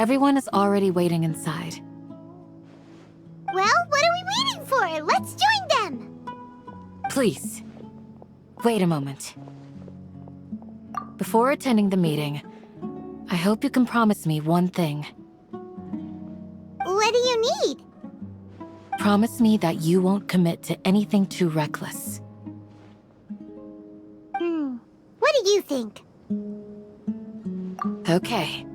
Everyone is already waiting inside. Well, what are we waiting for? Let's join them! Please, wait a moment. Before attending the meeting, I hope you can promise me one thing. What do you need? Promise me that you won't commit to anything too reckless. What do you think? Okay.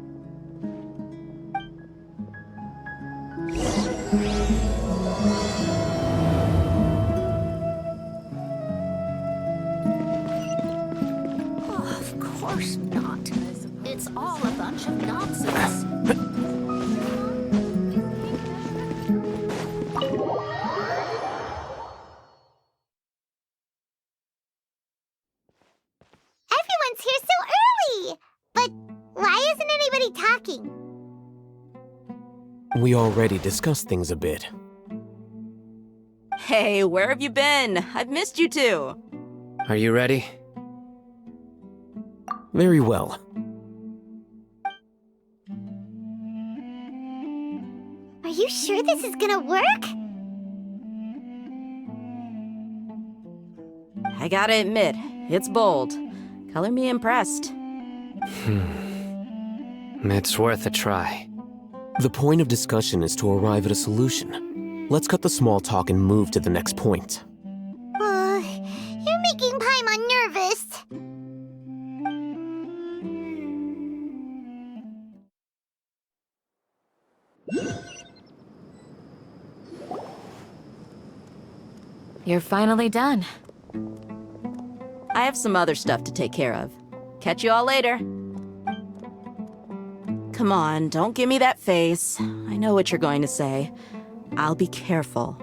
Oh, of course not. It's all a bunch of nonsense. Everyone's here so early! But why isn't anybody talking? We already discussed things a bit. Hey, where have you been? I've missed you too. Are you ready? Very well. Are you sure this is gonna work? I gotta admit, it's bold. Color me impressed. It's worth a try. The point of discussion is to arrive at a solution. Let's cut the small talk and move to the next point. You're making Paimon nervous. You're finally done. I have some other stuff to take care of. Catch you all later. Come on, don't give me that face. I know what you're going to say. I'll be careful.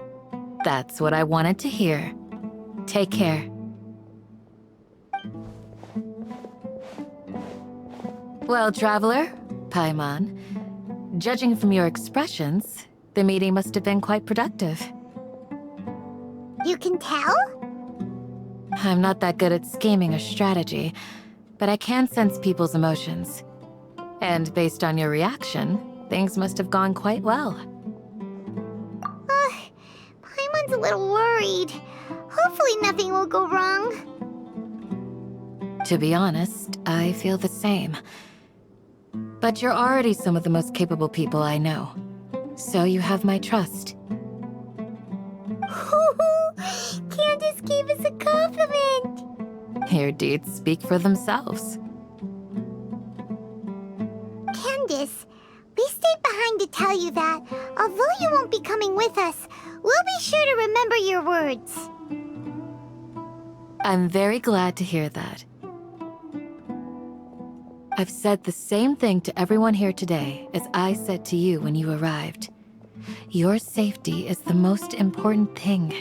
That's what I wanted to hear. Take care. Well, Traveler, Paimon, judging from your expressions, the meeting must have been quite productive. You can tell? I'm not that good at scheming or strategy, but I can sense people's emotions. And based on your reaction, things must have gone quite well. Paimon's a little worried. Hopefully nothing will go wrong. To be honest, I feel the same. But you're already some of the most capable people I know. So you have my trust. Candace gave us a compliment! Your deeds speak for themselves. Candace, we stayed behind to tell you that, although you won't be coming with us, we'll be sure to remember your words. I'm very glad to hear that. I've said the same thing to everyone here today as I said to you when you arrived. Your safety is the most important thing.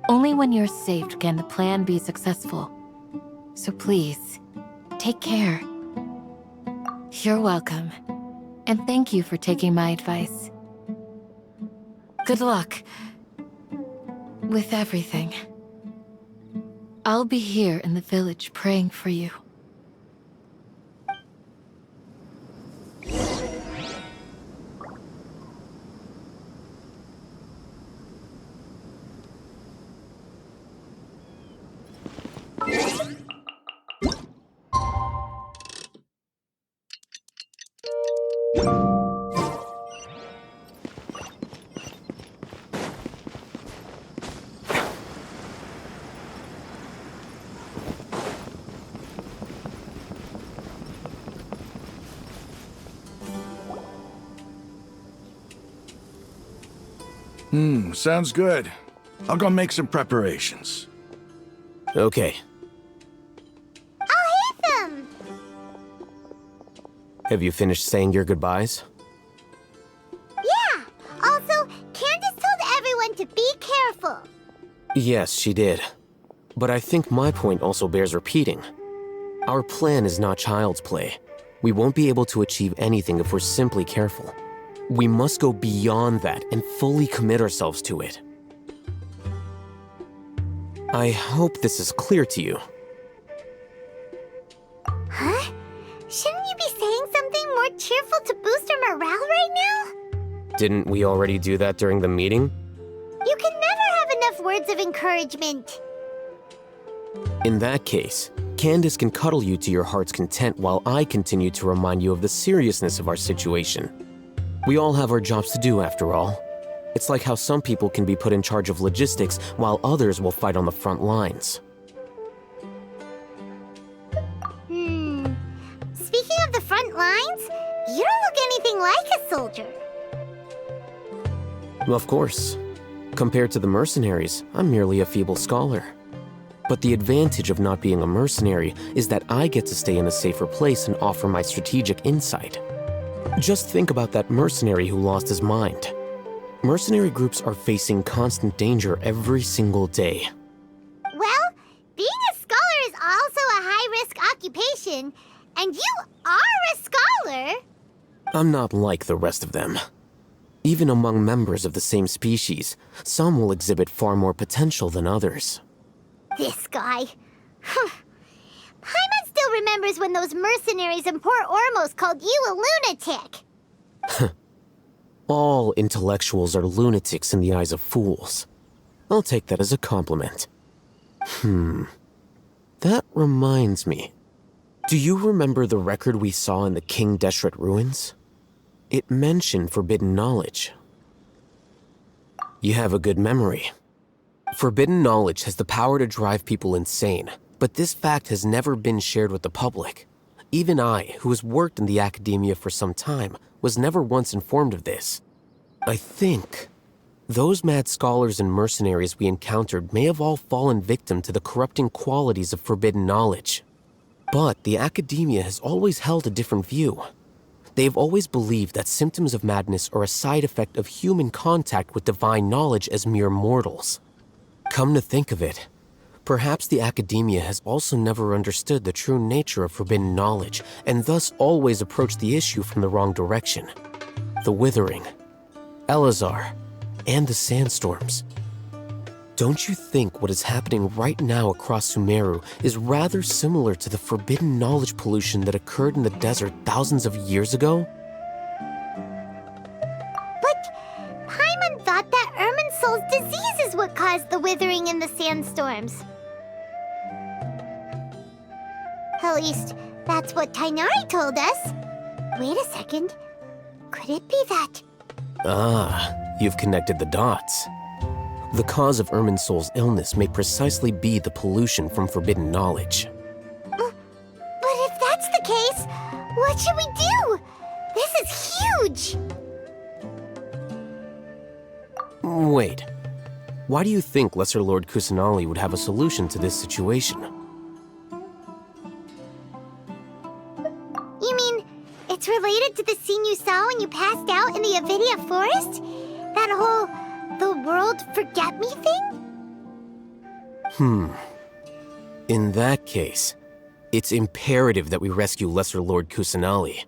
Only when you're safe can the plan be successful. So please, take care. You're welcome. And thank you for taking my advice. Good luck with everything. I'll be here in the village praying for you. Sounds good. I'll go make some preparations. Okay. I'll hit them! Have you finished saying your goodbyes? Yeah! Also, Candace told everyone to be careful. Yes, she did. But I think my point also bears repeating. Our plan is not child's play. We won't be able to achieve anything if we're simply careful. We must go beyond that and fully commit ourselves to it. I hope this is clear to you. Huh? Shouldn't you be saying something more cheerful Didn't we already do that during the meeting? You can never have enough words of encouragement. In that case, Candace can cuddle you to your heart's content while I continue to remind you of the seriousness of our situation. We all have our jobs to do after all. It's like how some people can be put in charge of logistics while others will fight on the front lines. Speaking of the front lines, you don't look anything like a soldier. Of course. Compared to the mercenaries, I'm merely a feeble scholar. But the advantage of not being a mercenary is that I get to stay in a safer place and offer my strategic insight. Just think about that mercenary who lost his mind. Mercenary groups are facing constant danger every single day. Well, being a scholar is also a high-risk occupation, and you are a scholar. I'm not like the rest of them. Even among members of the same species, some will exhibit far more potential than others. This guy. Paimon still remembers when those mercenaries in Port Ormos called you a lunatic. All intellectuals are lunatics in the eyes of fools. I'll take that as a compliment. That reminds me. Do you remember the record we saw in the King Deshret ruins? It mentioned forbidden knowledge. You have a good memory. Forbidden knowledge has the power to drive people insane, but this fact has never been shared with the public. Even I, who has worked in the academia for some time, was never once informed of this. I think those mad scholars and mercenaries we encountered may have all fallen victim to the corrupting qualities of forbidden knowledge. But the academia has always held a different view. They have always believed that symptoms of madness are a side effect of human contact with divine knowledge as mere mortals. Come to think of it, perhaps the academia has also never understood the true nature of forbidden knowledge, and thus always approached the issue from the wrong direction. The Withering, Elazar, and the sandstorms. Don't you think what is happening right now across Sumeru is rather similar to the forbidden knowledge pollution that occurred in the desert thousands of years ago? But Paimon thought that Irminsul's disease is what caused the withering and the sandstorms. At least, that's what Tainari told us. Wait a second. Could it be that? Ah, you've connected the dots. The cause of Irminsul's illness may precisely be the pollution from forbidden knowledge. But if that's the case, what should we do? This is huge! Wait. Why do you think Lesser Lord Kusanali would have a solution to this situation? You mean, it's related to the scene you saw when you passed out in the Avidia forest? That whole, the world forget me thing? In that case, it's imperative that we rescue Lesser Lord Kusanali.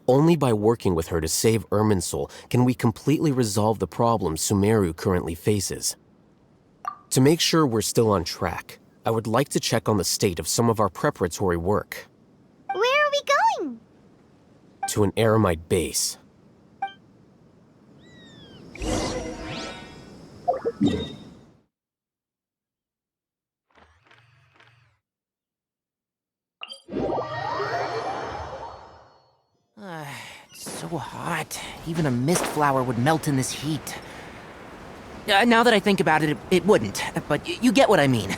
Only by working with her to save Irminsul can we completely resolve the problems Sumeru currently faces. To make sure we're still on track, I would like to check on the state of some of our preparatory work. Where are we going? To an Eremite base. It's so hot. Even a mist flower would melt in this heat. Now that I think about it, it wouldn't. But you get what I mean.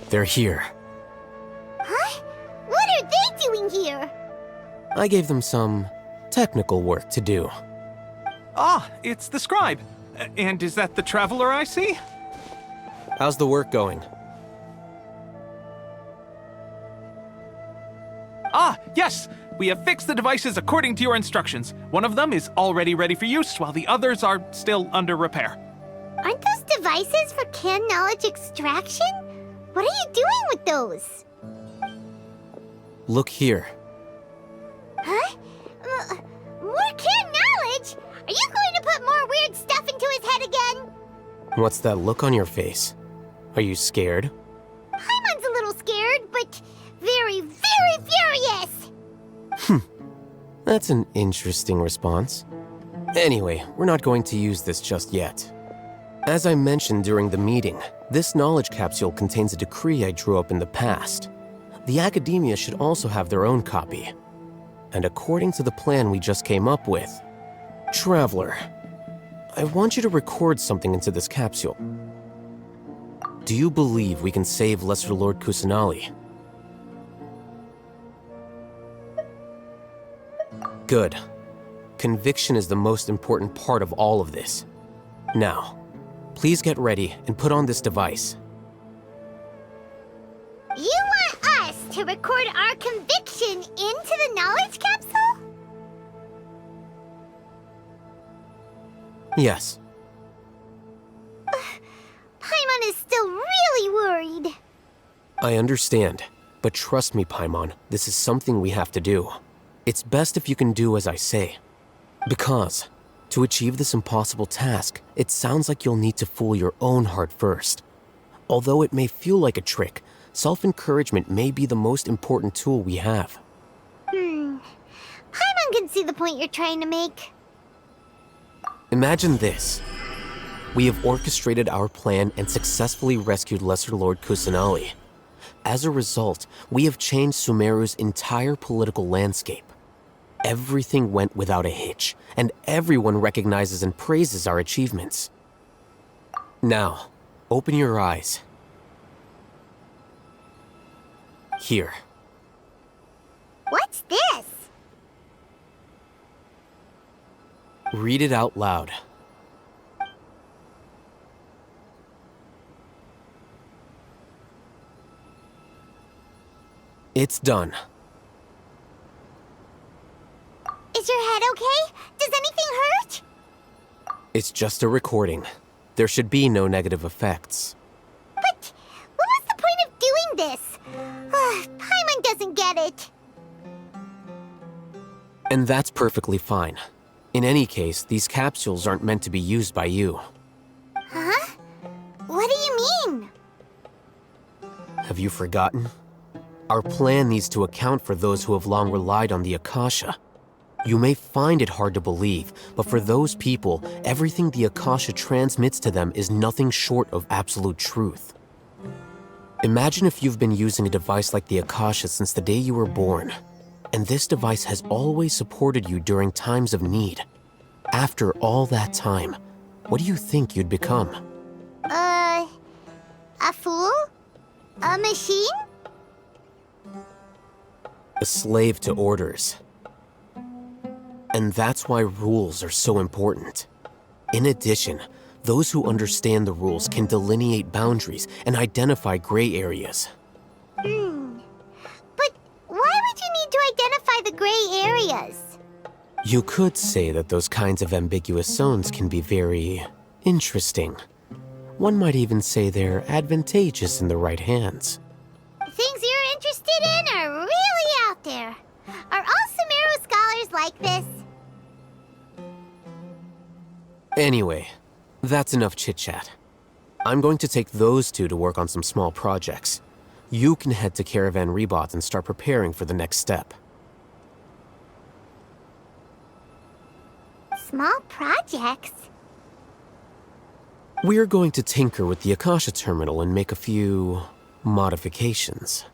They're here. Huh? What are they doing here? I gave them some technical work to do. Ah, it's the scribe. And is that the traveler I see? How's the work going? Ah, yes! We have fixed the devices according to your instructions. One of them is already ready for use, while the others are still under repair. Aren't those devices for canned knowledge extraction? What are you doing with those? Look here. Huh? More canned knowledge? Are you going to put more weird stuff into his head again? What's that look on your face? Are you scared? Paimon's a little scared, but very, very furious! That's an interesting response. Anyway, we're not going to use this just yet. As I mentioned during the meeting, this knowledge capsule contains a decree I drew up in the past. The academia should also have their own copy. And according to the plan we just came up with, Traveler, I want you to record something into this capsule. Do you believe we can save Lesser Lord Kusanali? Good. Conviction is the most important part of all of this. Now, please get ready and put on this device. You want us to record our conviction into the knowledge capsule? Yes. Paimon is still really worried. I understand, but trust me, Paimon, this is something we have to do. It's best if you can do as I say. Because, to achieve this impossible task, it sounds like you'll need to fool your own heart first. Although it may feel like a trick, self-encouragement may be the most important tool we have. Paimon can see the point you're trying to make. Imagine this. We have orchestrated our plan and successfully rescued Lesser Lord Kusanali. As a result, we have changed Sumeru's entire political landscape. Everything went without a hitch, and everyone recognizes and praises our achievements. Now, open your eyes. Here. What's this? Read it out loud. It's done. Is your head okay? Does anything hurt? It's just a recording. There should be no negative effects. But what was the point of doing this? Paimon doesn't get it. And that's perfectly fine. In any case, these capsules aren't meant to be used by you. Huh? What do you mean? Have you forgotten? Our plan needs to account for those who have long relied on the Akasha. You may find it hard to believe, but for those people, everything the Akasha transmits to them is nothing short of absolute truth. Imagine if you've been using a device like the Akasha since the day you were born, and this device has always supported you during times of need. After all that time, what do you think you'd become? A fool? A machine? A slave to orders. And that's why rules are so important. In addition, those who understand the rules can delineate boundaries and identify gray areas. But why would you need to identify the gray areas? You could say that those kinds of ambiguous zones can be very interesting. One might even say they're advantageous in the right hands. Things you're interested in are really out there. Are all Sumeru scholars like this? Anyway, that's enough chit-chat. I'm going to take those two to work on some small projects. You can head to Caravan Rebot and start preparing for the next step. Small projects? We're going to tinker with the Akasha terminal and make a few modifications.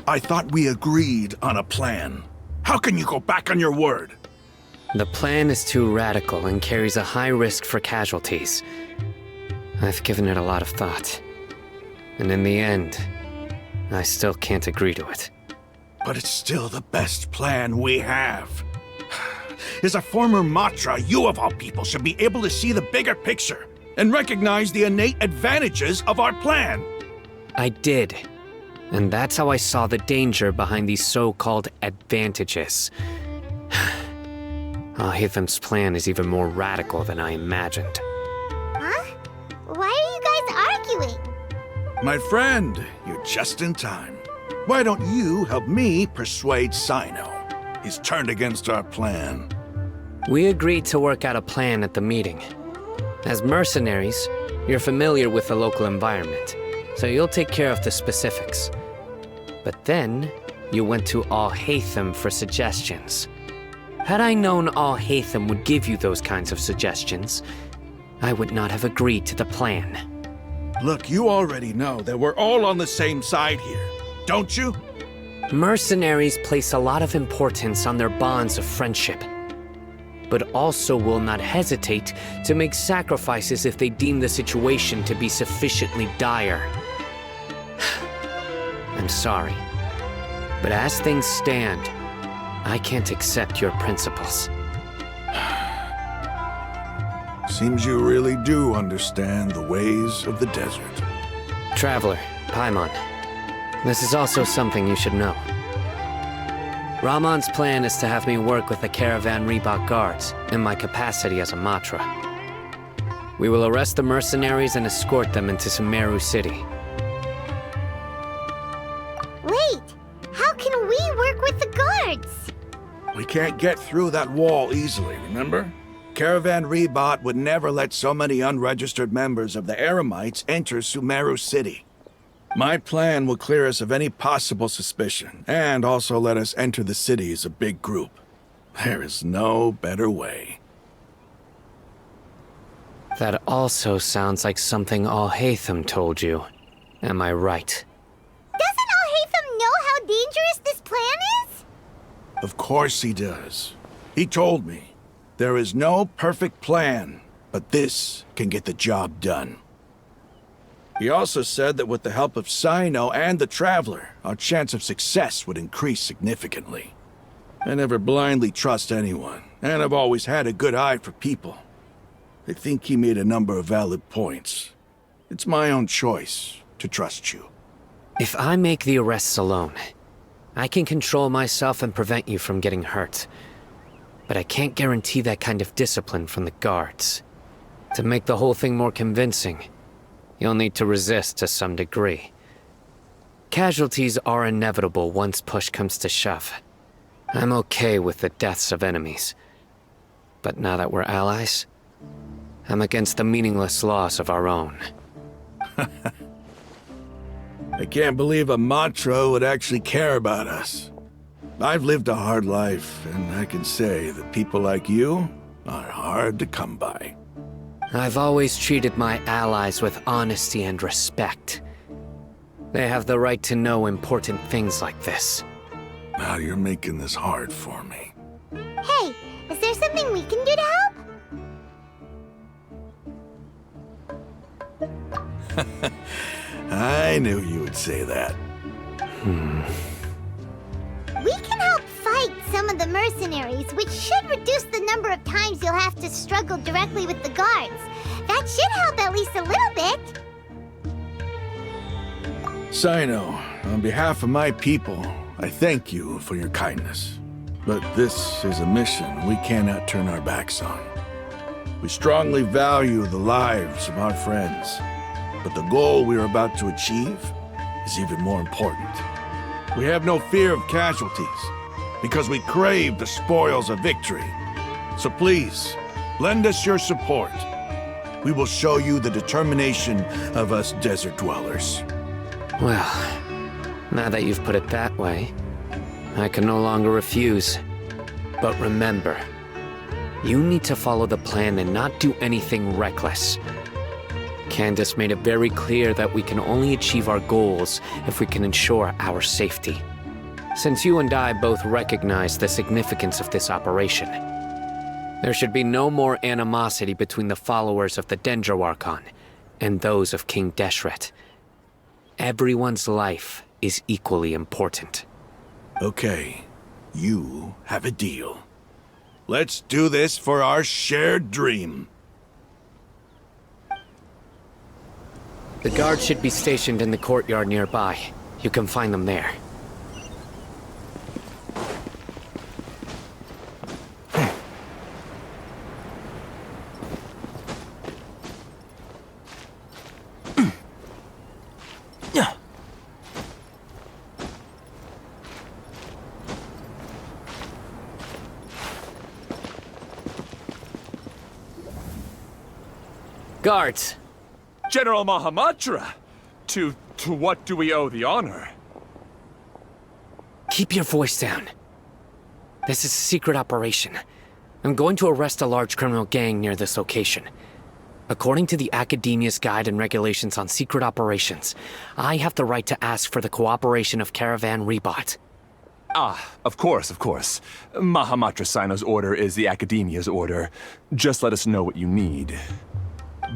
I thought we agreed on a plan. How can you go back on your word? The plan is too radical and carries a high risk for casualties. I've given it a lot of thought. And in the end, I still can't agree to it. But it's still the best plan we have. As a former Matra, you of all people should be able to see the bigger picture and recognize the innate advantages of our plan. I did. And that's how I saw the danger behind these so-called advantages. Al-Haytham's plan is even more radical than I imagined. Huh? Why are you guys arguing? My friend, you're just in time. Why don't you help me persuade Sino? He's turned against our plan. We agreed to work out a plan at the meeting. As mercenaries, you're familiar with the local environment, so you'll take care of the specifics. But then, you went to Al-Haytham for suggestions. Had I known Al-Haytham would give you those kinds of suggestions, I would not have agreed to the plan. Look, you already know that we're all on the same side here, don't you? Mercenaries place a lot of importance on their bonds of friendship, but also will not hesitate to make sacrifices if they deem the situation to be sufficiently dire. I'm sorry, but as things stand, I can't accept your principles. Seems you really do understand the ways of the desert. Traveler, Paimon, this is also something you should know. Rahman's plan is to have me work with the Caravan Reebok guards in my capacity as a Matra. We will arrest the mercenaries and escort them into Sumeru City. Wait, how can we work with the guards? We can't get through that wall easily, remember? Caravan Reebok would never let so many unregistered members of the Eremites enter Sumeru City. My plan will clear us of any possible suspicion, and also let us enter the city as a big group. There is no better way. That also sounds like something Al-Haytham told you. Am I right? Doesn't Al-Haytham know how dangerous this plan is? Of course he does. He told me, there is no perfect plan, but this can get the job done. He also said that with the help of Sino and the Traveler, our chance of success would increase significantly. I never blindly trust anyone, and I've always had a good eye for people. I think he made a number of valid points. It's my own choice to trust you. If I make the arrests alone, I can control myself and prevent you from getting hurt. But I can't guarantee that kind of discipline from the guards. To make the whole thing more convincing, you'll need to resist to some degree. Casualties are inevitable once push comes to shove. I'm okay with the deaths of enemies. But now that we're allies, I'm against the meaningless loss of our own. I can't believe a Matra would actually care about us. I've lived a hard life, and I can say that people like you are hard to come by. I've always treated my allies with honesty and respect. They have the right to know important things like this. Now you're making this hard for me. Hey, is there something we can do to help? I knew you would say that. We can help fight some of the mercenaries, which should reduce the number of times you'll have to struggle directly with the guards. That should help at least a little bit. Sino, on behalf of my people, I thank you for your kindness. But this is a mission we cannot turn our backs on. We strongly value the lives of our friends, but the goal we are about to achieve is even more important. We have no fear of casualties, because we crave the spoils of victory. So please, lend us your support. We will show you the determination of us desert dwellers. Well, now that you've put it that way, I can no longer refuse. But remember, you need to follow the plan and not do anything reckless. Candace made it very clear that we can only achieve our goals if we can ensure our safety. Since you and I both recognize the significance of this operation, there should be no more animosity between the followers of the Dendro Archon and those of King Deshret. Everyone's life is equally important. Okay, you have a deal. Let's do this for our shared dream. The guards should be stationed in the courtyard nearby. You can find them there. Guards! General Mahamatra! To what do we owe the honor? Keep your voice down. This is a secret operation. I'm going to arrest a large criminal gang near this location. According to the Academia's Guide and Regulations on Secret Operations, I have the right to ask for the cooperation of Caravan Rebot. Ah, of course. Mahamatra Sino's order is the Academia's order. Just let us know what you need.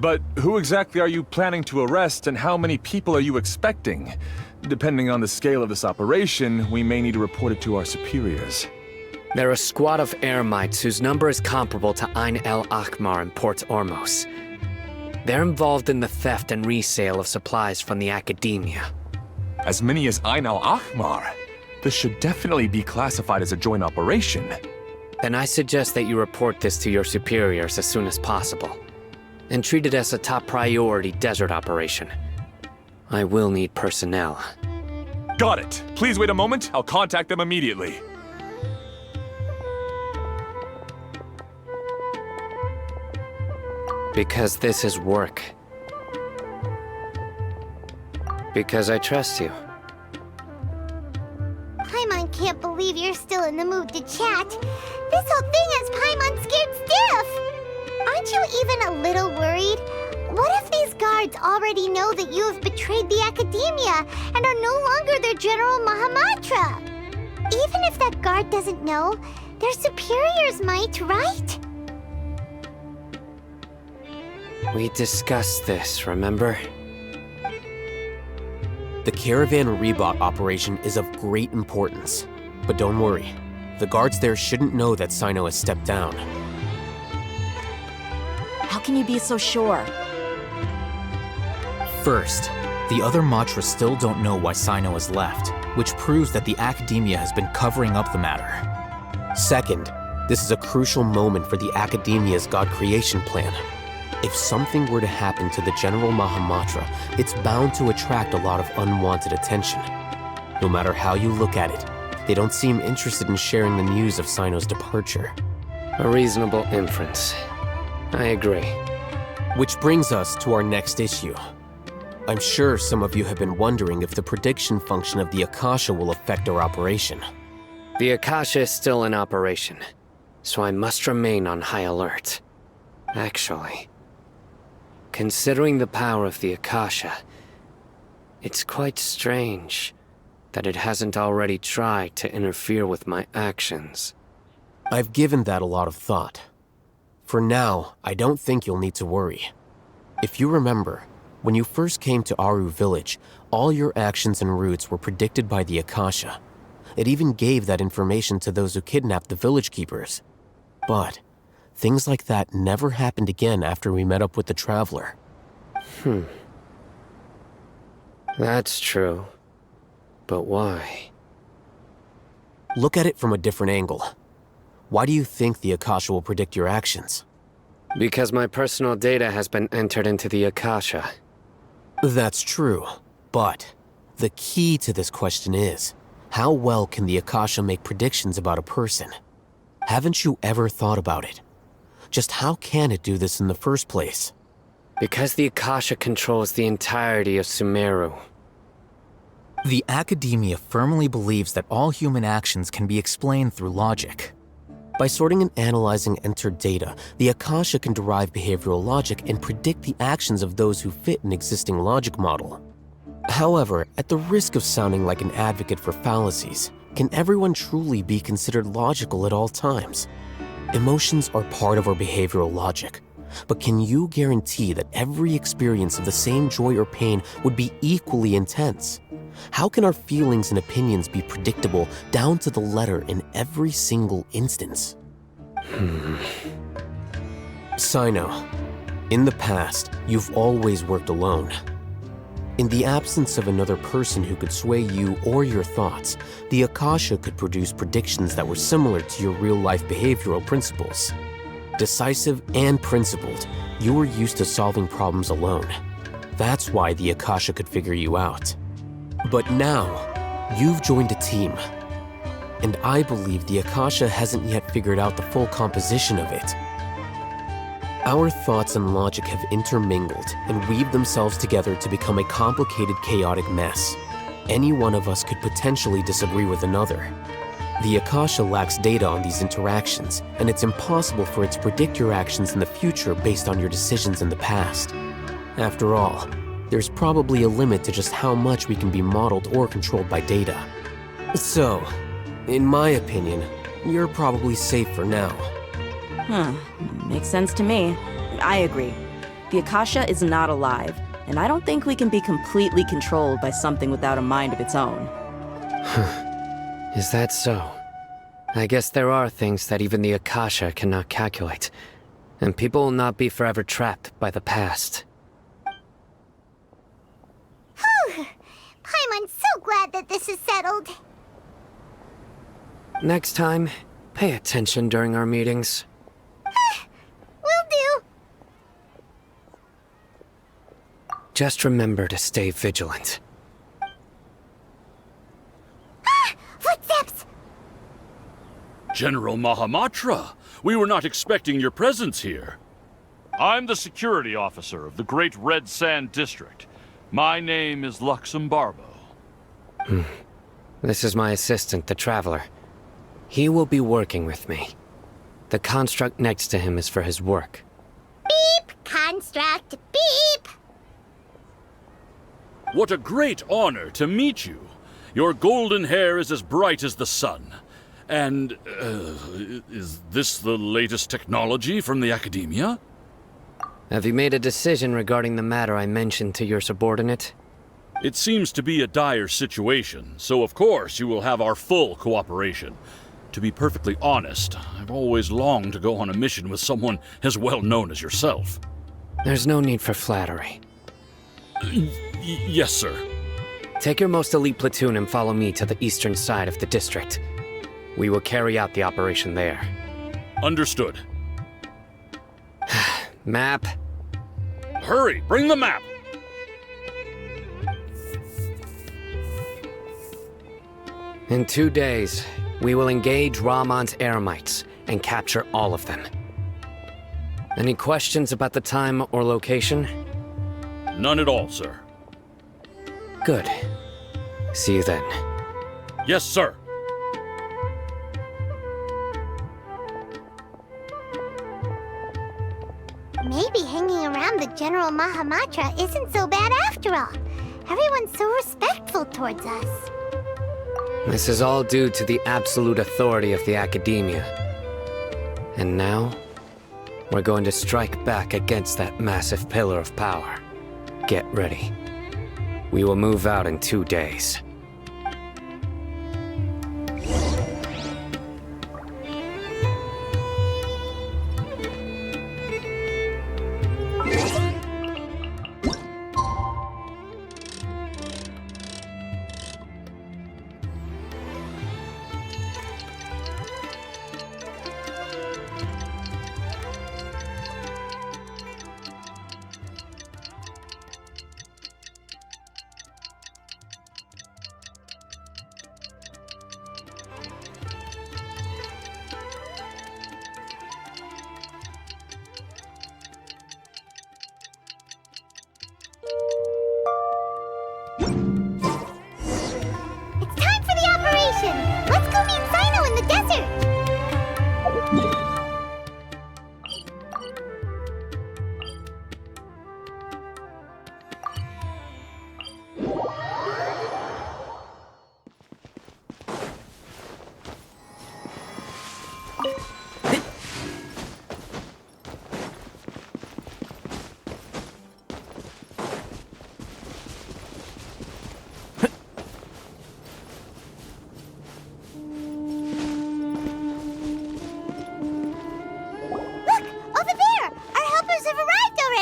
But who exactly are you planning to arrest, and how many people are you expecting? Depending on the scale of this operation, we may need to report it to our superiors. They're a squad of Eremites whose number is comparable to Ain el Akhmar in Port Ormos. They're involved in the theft and resale of supplies from the Academia. As many as Ain el Akhmar? This should definitely be classified as a joint operation. Then I suggest that you report this to your superiors as soon as possible, and treat it as a top priority desert operation. I will need personnel. Got it. Please wait a moment. I'll contact them immediately. Because this is work. Because I trust you. Paimon can't believe you're still in the mood to chat. This whole thing has Paimon scared stiff. Aren't you even a little worried? What if these guards already know that you have betrayed the Academia and are no longer their General Mahamatra? Even if that guard doesn't know, their superiors might, right? We discussed this, remember? The Caravan Rebot operation is of great importance. But don't worry, the guards there shouldn't know that Sino has stepped down. How can you be so sure? First, the other Matras still don't know why Sino has left, which proves that the Academia has been covering up the matter. Second, this is a crucial moment for the Academia's God creation plan. If something were to happen to the General Mahamatra, it's bound to attract a lot of unwanted attention. No matter how you look at it, they don't seem interested in sharing the news of Sino's departure. A reasonable inference. I agree. Which brings us to our next issue. I'm sure some of you have been wondering if the prediction function of the Akasha will affect our operation. The Akasha is still in operation, so I must remain on high alert. Actually, considering the power of the Akasha, it's quite strange that it hasn't already tried to interfere with my actions. I've given that a lot of thought. For now, I don't think you'll need to worry. If you remember, when you first came to Aru Village, all your actions and routes were predicted by the Akasha. It even gave that information to those who kidnapped the village keepers. But things like that never happened again after we met up with the Traveler. That's true. But why? Look at it from a different angle. Why do you think the Akasha will predict your actions? Because my personal data has been entered into the Akasha. That's true, but the key to this question is, how well can the Akasha make predictions about a person? Haven't you ever thought about it? Just how can it do this in the first place? Because the Akasha controls the entirety of Sumeru. The Academia firmly believes that all human actions can be explained through logic. By sorting and analyzing entered data, the Akasha can derive behavioral logic and predict the actions of those who fit an existing logic model. However, at the risk of sounding like an advocate for fallacies, Can everyone truly be considered logical at all times? Emotions are part of our behavioral logic, but can you guarantee that every experience of the same joy or pain would be equally intense? How can our feelings and opinions be predictable down to the letter in every single instance? Sino, in the past, you've always worked alone. In the absence of another person who could sway you or your thoughts, the Akasha could produce predictions that were similar to your real-life behavioral principles. Decisive and principled, you were used to solving problems alone. That's why the Akasha could figure you out. But now, you've joined a team. And I believe the Akasha hasn't yet figured out the full composition of it. Our thoughts and logic have intermingled and weaved themselves together to become a complicated, chaotic mess. Any one of us could potentially disagree with another. The Akasha lacks data on these interactions, and it's impossible for it to predict your actions in the future based on your decisions in the past. After all, there's probably a limit to just how much we can be modeled or controlled by data. So, in my opinion, you're probably safe for now. Makes sense to me. I agree. The Akasha is not alive, and I don't think we can be completely controlled by something without a mind of its own. Is that so? I guess there are things that even the Akasha cannot calculate, and people will not be forever trapped by the past. Whew! Paimon's so glad that this is settled. Next time, pay attention during our meetings. Will do. Just remember to stay vigilant. Footsteps! General Mahamatra, we were not expecting your presence here. I'm the security officer of the Great Red Sand District. My name is Luxembarbo. This is my assistant, the Traveler. He will be working with me. The construct next to him is for his work. Beep! Construct, beep! What a great honor to meet you. Your golden hair is as bright as the sun. And, is this the latest technology from the Academia? Have you made a decision regarding the matter I mentioned to your subordinate? It seems to be a dire situation, so of course you will have our full cooperation. To be perfectly honest, I've always longed to go on a mission with someone as well known as yourself. There's no need for flattery. Yes, sir. Take your most elite platoon and follow me to the eastern side of the district. We will carry out the operation there. Understood. Map. Hurry, bring the map! In 2 days, we will engage Ramon's Eremites and capture all of them. Any questions about the time or location? None at all, sir. Good. See you then. Yes, sir. Maybe hanging around the General Mahamatra isn't so bad after all. Everyone's so respectful towards us. This is all due to the absolute authority of the Academia. And now, we're going to strike back against that massive pillar of power. Get ready. We will move out in 2 days.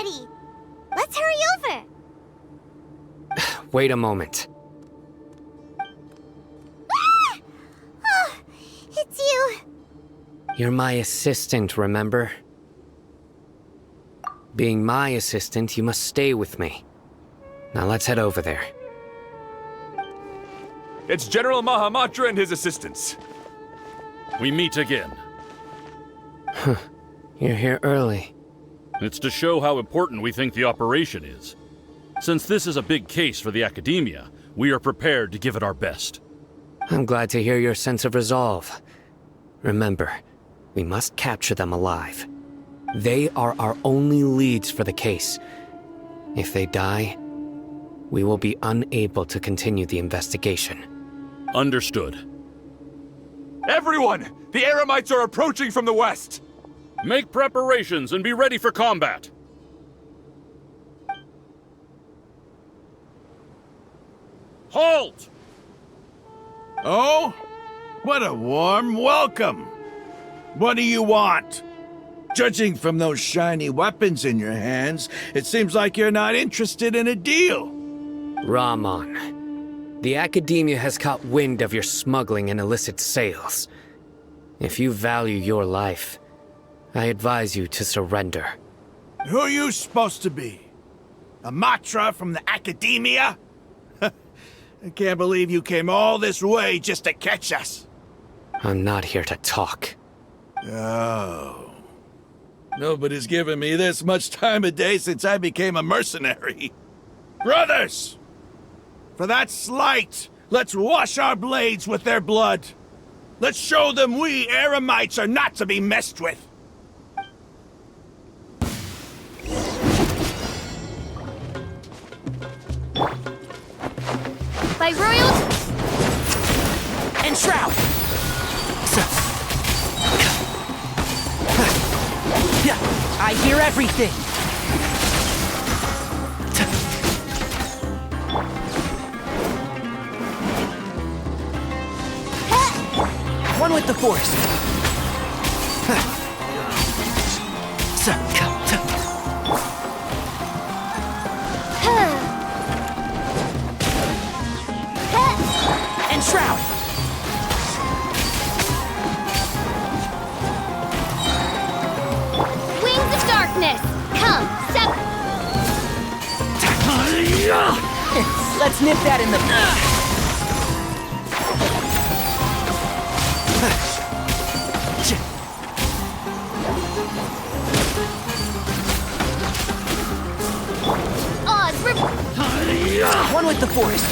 already. Let's hurry over. Wait a moment. Ah! Oh, it's you. You're my assistant, remember? Being my assistant, you must stay with me. Now let's head over there. It's General Mahamatra and his assistants. We meet again. You're here early. It's to show how important we think the operation is. Since this is a big case for the Academia, we are prepared to give it our best. I'm glad to hear your sense of resolve. Remember, we must capture them alive. They are our only leads for the case. If they die, we will be unable to continue the investigation. Understood. Everyone! The Eremites are approaching from the west! Make preparations and be ready for combat. Halt! Oh? What a warm welcome! What do you want? Judging from those shiny weapons in your hands, it seems like you're not interested in a deal. Rahman, the Academia has caught wind of your smuggling and illicit sales. If you value your life, I advise you to surrender. Who are you supposed to be? A Matra from the Academia? I can't believe you came all this way just to catch us. I'm not here to talk. Oh. Nobody's given me this much time of day since I became a mercenary. Brothers! For that slight, let's wash our blades with their blood. Let's show them we Eremites are not to be messed with. By royal... And Shroud! I hear everything! One with the Force! And Shroud! Wings of darkness! Come, Let's nip that in the... One with the Force.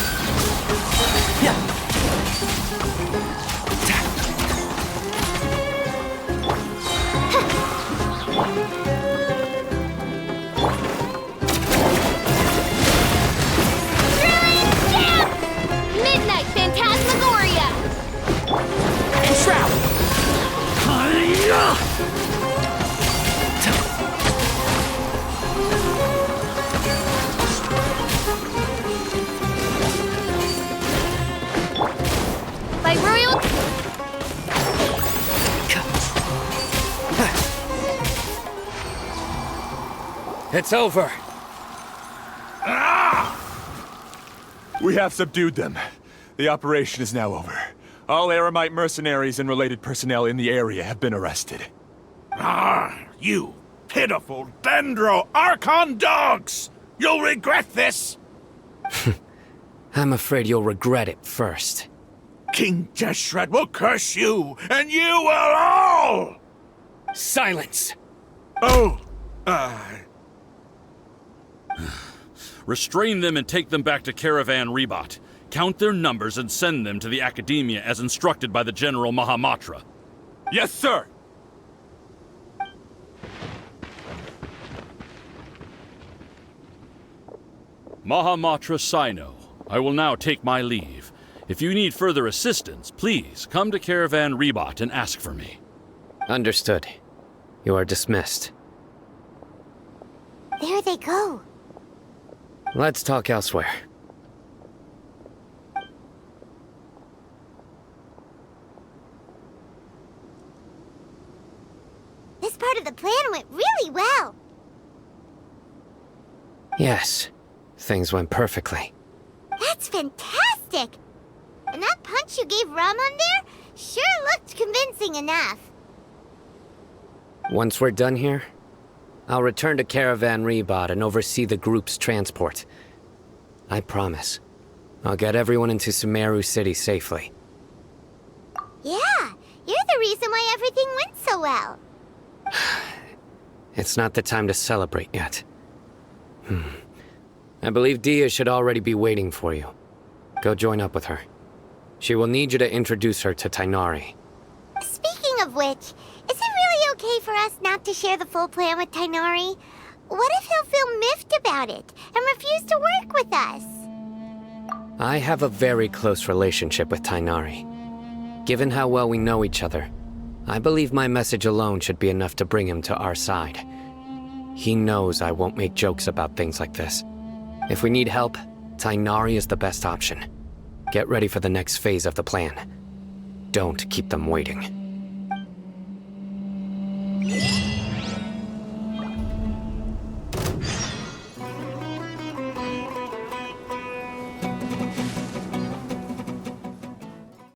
Midnight Phantasmagoria! And Shroud! By royal... It's over. We have subdued them. The operation is now over. All Eremite mercenaries and related personnel in the area have been arrested. You pitiful Dendro Archon dogs! You'll regret this! I'm afraid you'll regret it first. King Jeshred will curse you, and you will all! Silence! Oh, Restrain them and take them back to Caravan Rebot. Count their numbers and send them to the Academia as instructed by the General Mahamatra. Yes, sir! Mahamatra Sino, I will now take my leave. If you need further assistance, please come to Caravan Rebot and ask for me. Understood. You are dismissed. There they go. Let's talk elsewhere. This part of the plan went really well. Yes, things went perfectly. That's fantastic! And that punch you gave Ramon there sure looked convincing enough. Once we're done here, I'll return to Caravan Rebot and oversee the group's transport. I promise. I'll get everyone into Sumeru City safely. Yeah, you're the reason why everything went so well. It's not the time to celebrate yet. I believe Dia should already be waiting for you. Go join up with her. She will need you to introduce her to Tainari. Speaking of which, is it really okay for us not to share the full plan with Tainari? What if he'll feel miffed about it and refuse to work with us? I have a very close relationship with Tainari. Given how well we know each other, I believe my message alone should be enough to bring him to our side. He knows I won't make jokes about things like this. If we need help, Tainari is the best option. Get ready for the next phase of the plan. Don't keep them waiting.